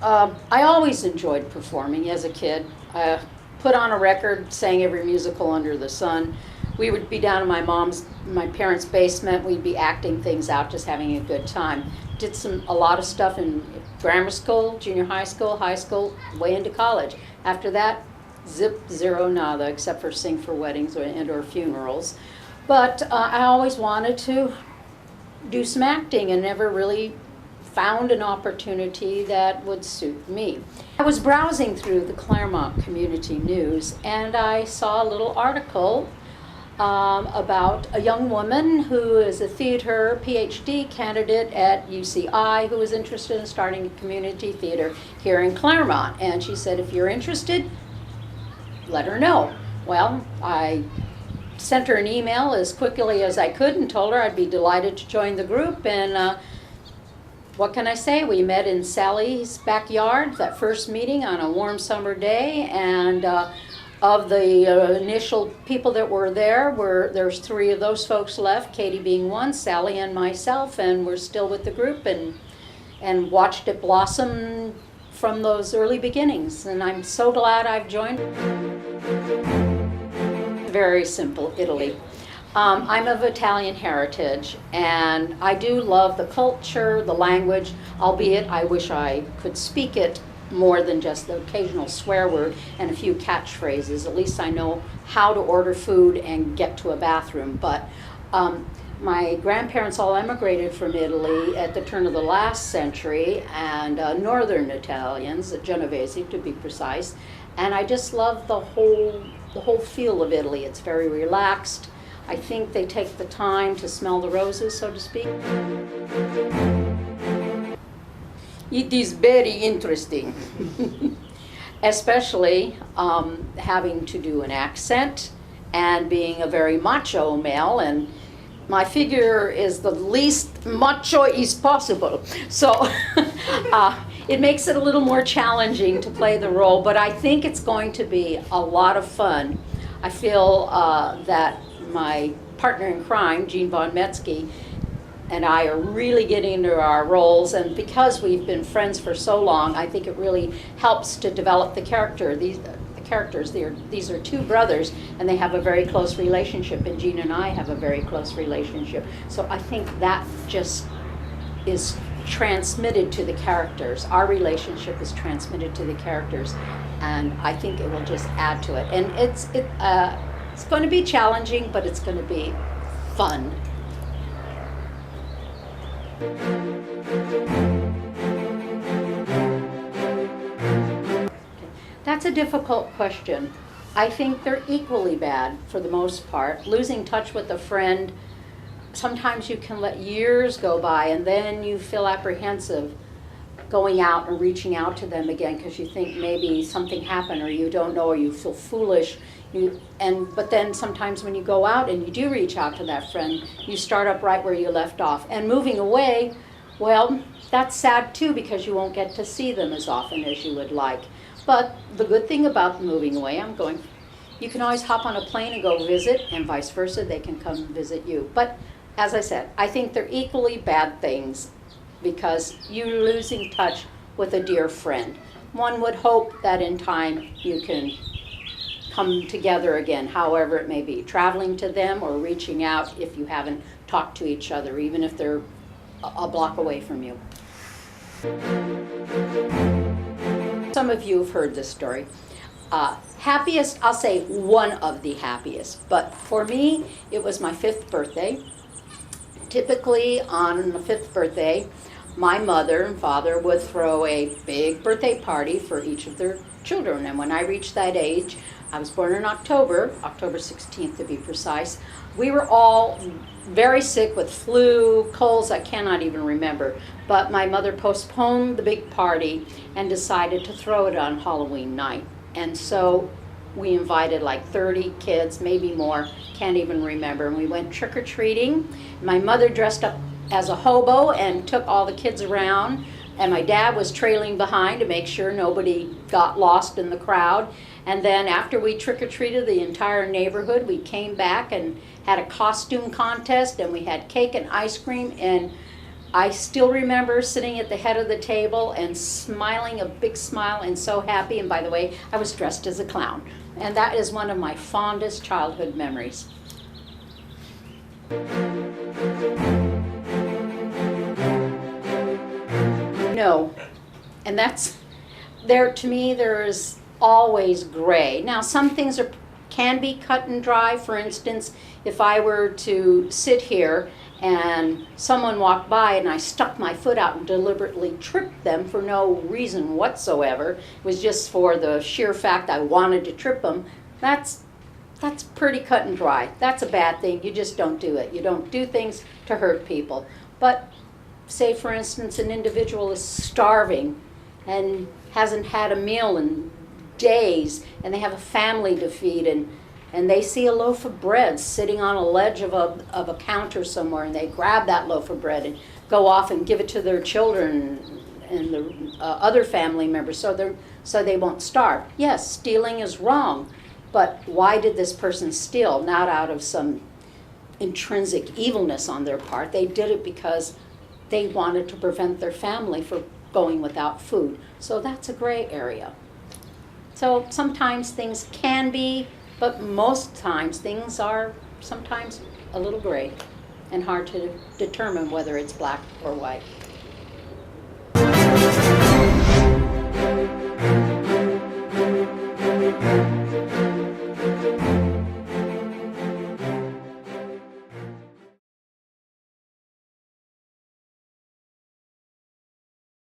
I always enjoyed performing as a kid. I put on a record, sang every musical under the sun. We would be down in my parents' basement. We'd be acting things out, just having a good time. Did a lot of stuff in grammar school, junior high school, way into college. After that, zip, zero, nada, except for sing for weddings or funerals. But I always wanted to do some acting and never really found an opportunity that would suit me. I was browsing through the Clairemont Community News and I saw a little article about a young woman who is a theater PhD candidate at UCI who was interested in starting a community theater here in Clairemont. And she said, if you're interested, let her know. Well, I sent her an email as quickly as I could and told her I'd be delighted to join the group. And what can I say? We met in Sally's backyard, that first meeting on a warm summer day, and of the initial people that were there's 3 of those folks left, Katie being one, Sally and myself, and we're still with the group and watched it blossom from those early beginnings. And I'm so glad I've joined. Very simple, Italy. I'm of Italian heritage, and I do love the culture, the language, albeit I wish I could speak it more than just the occasional swear word and a few catchphrases. At least I know how to order food and get to a bathroom. But my grandparents all emigrated from Italy at the turn of the last century, and northern Italians, Genovese to be precise, and I just love the whole feel of Italy. It's very relaxed. I think they take the time to smell the roses, so to speak. It is very interesting, especially having to do an accent and being a very macho male, and my figure is the least macho is possible. So it makes it a little more challenging to play the role, but I think it's going to be a lot of fun. I feel that my partner in crime, Jean Von Metzke, and I are really getting into our roles, and because we've been friends for so long, I think it really helps to develop the character. These are 2 brothers, and they have a very close relationship, and Jean and I have a very close relationship. So I think that just is transmitted to the characters. Our relationship is transmitted to the characters, and I think it will just add to it. And it's going to be challenging, but it's going to be fun. That's a difficult question. I think they're equally bad for the most part. Losing touch with a friend, sometimes you can let years go by and then you feel apprehensive going out and reaching out to them again because you think maybe something happened or you don't know or you feel foolish. But then sometimes when you go out and you do reach out to that friend, you start up right where you left off. And moving away, well, that's sad too because you won't get to see them as often as you would like. But the good thing about moving away, you can always hop on a plane and go visit, and vice versa, they can come visit you. But as I said, I think they're equally bad things because you're losing touch with a dear friend. One would hope that in time you can come together again, however it may be, traveling to them or reaching out if you haven't talked to each other, even if they're a block away from you. Some of you have heard this story. Happiest, I'll say one of the happiest, but for me, it was my 5th birthday. Typically on the 5th birthday, my mother and father would throw a big birthday party for each of their children, and when I reached that age, I was born in October 16th to be precise, we were all very sick with flu, colds I cannot even remember, but my mother postponed the big party and decided to throw it on Halloween night. And so we invited like 30 kids, maybe more, can't even remember, and we went trick-or-treating. My mother dressed up as a hobo and took all the kids around, and my dad was trailing behind to make sure nobody got lost in the crowd. And then after we trick-or-treated the entire neighborhood, we came back and had a costume contest, and we had cake and ice cream, and I still remember sitting at the head of the table and smiling a big smile and so happy. And by the way, I was dressed as a clown. And that is one of my fondest childhood memories. No. And that's, to me, there is always gray. Now, some things can be cut and dry. For instance, if I were to sit here and someone walked by and I stuck my foot out and deliberately tripped them for no reason whatsoever, it was just for the sheer fact I wanted to trip them, that's pretty cut and dry. That's a bad thing. You just don't do it. You don't do things to hurt people. But say, for instance, an individual is starving and hasn't had a meal in days, and they have a family to feed, and they see a loaf of bread sitting on a ledge of a counter somewhere, and they grab that loaf of bread and go off and give it to their children and the other family members so they won't starve. Yes, stealing is wrong, but why did this person steal? Not out of some intrinsic evilness on their part. They did it because they wanted to prevent their family from going without food. So that's a gray area. So sometimes things can be, but most times things are sometimes a little gray and hard to determine whether it's black or white.